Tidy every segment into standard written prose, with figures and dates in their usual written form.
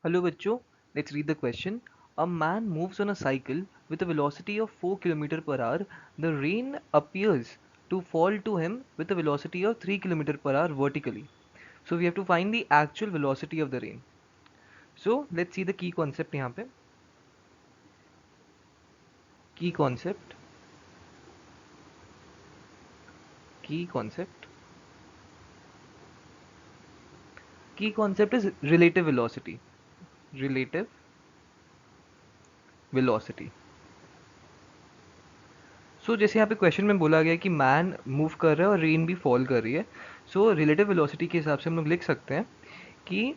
Hello बच्चों, let's read the question. A man moves on a cycle with a velocity of 4 km per hour. The rain appears to fall to him with a velocity of 3 km per hour vertically. So we have to find the actual velocity of the rain. So let's see the key concept यहाँ पे. Key concept. Key concept. Key concept is relative velocity. Relative velocity. सो जैसे यहाँ पे question में बोला गया है कि मैन मूव कर रहा है और रेन भी फॉल कर रही है. सो रिलेटिव वेलोसिटी के हिसाब से हम लोग लिख सकते हैं कि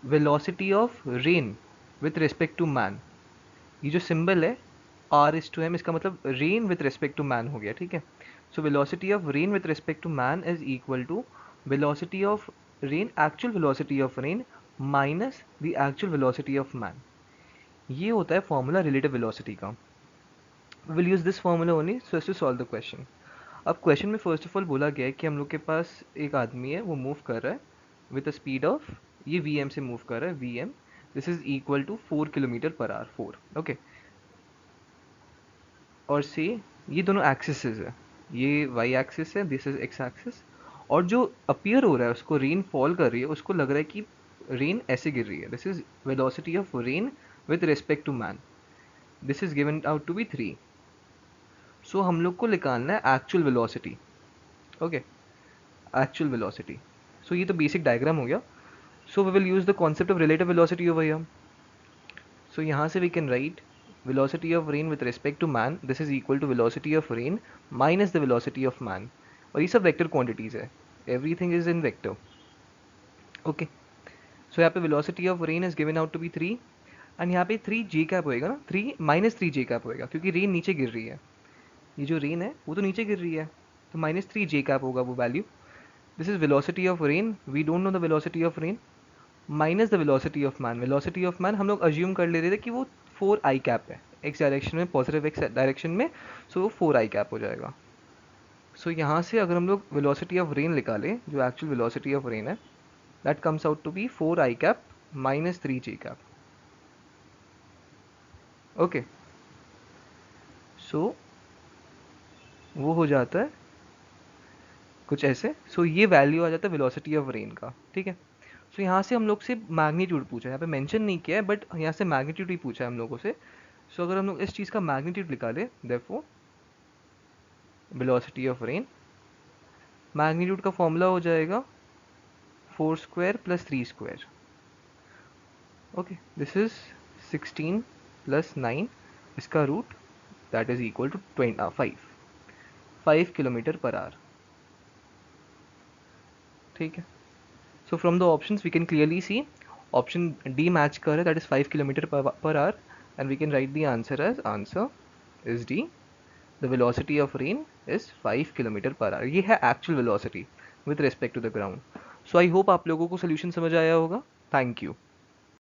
velocity of rain with respect to man, ये जो सिंबल है आर इज टू एम, इसका मतलब rain with respect to man हो गया. ठीक है. So velocity of rain with respect to man is equal to velocity of rain, actual velocity of rain minus the actual velocity of man. ये होता है formula relative velocity का. we will use this formula only so as to solve the question. अब question में first of all बोला गया है कि हम लोग के पास एक आदमी है, वो मूव कर रहा है विद अ स्पीड ऑफ, ये वी एम से मूव कर रहा है, V M. This is equal to 4 kilometer per hour. 4 okay. और से ये दोनों एक्सिस है, ये वाई एक्सिस है, दिस इज एक्स एक्सिस. और जो अपियर हो रहा है, उसको रेन फॉल कर रही है, उसको लग रहा है कि रेन ऐसे गिर रही है. This is velocity of rain with respect to man. This is given out to be 3. So हम लोग को निकालना है actual velocity. Okay, actual velocity. So ये तो बेसिक डायग्राम हो गया. So we will use the concept of relative velocity over here. So यहाँ से we can write velocity of rain with respect to man, this is equal to velocity of rain minus the velocity of man. और ये सब vector quantities है, everything is in vector. Okay. So यहाँ पे velocity of rain is given out to be 3 and यहाँ पे 3 J cap होएगा ना, 3 माइनस 3 जे कैप होएगा क्योंकि रेन नीचे गिर रही है. ये जो रेन है वो तो नीचे गिर रही है, तो माइनस 3 जे कैप होगा वो value. This is velocity of rain, we don't know the velocity of rain, minus the velocity of man. Velocity of man हम लोग अज्यूम कर ले रहे थे कि वो 4 आई कैप है, एक्स डायरेक्शन में, पॉजिटिव एक्स डायरेक्शन में. सो वो 4 आई कैप हो जाएगा. सो यहाँ से अगर हम लोग वेलोसिटी ऑफ रेन निकालें, जो एक्चुअल वेलोसिटी ऑफ रेन है, that comes out to be 4 I cap minus 3 J cap. Okay. So वो हो जाता है कुछ ऐसे. सो ये वैल्यू आ जाता है वेलोसिटी ऑफ रेन का. ठीक है. सो यहाँ से हम लोग से मैग्नीट्यूड पूछा है, यहाँ पे मेंशन नहीं किया है बट यहाँ से मैग्नीट्यूड ही पूछा है हम लोगों से. सो अगर हम लोग इस चीज़ का मैग्नीट्यूड निकालें, therefore velocity of rain, magnitude का फॉर्मूला हो जाएगा 4 square plus 3 square. Okay. This is 16 plus 9, इसका root, that is equal to 5 kilometer per hour. ठीक है. So from the options we can clearly see option D match कर है, that is 5 kilometer per hour. And we can write the answer as answer is D. The velocity of rain is 5 kilometer per hour. ये है actual velocity with respect to the ground. So I hope आप लोगों को solution समझ आया होगा. Thank you.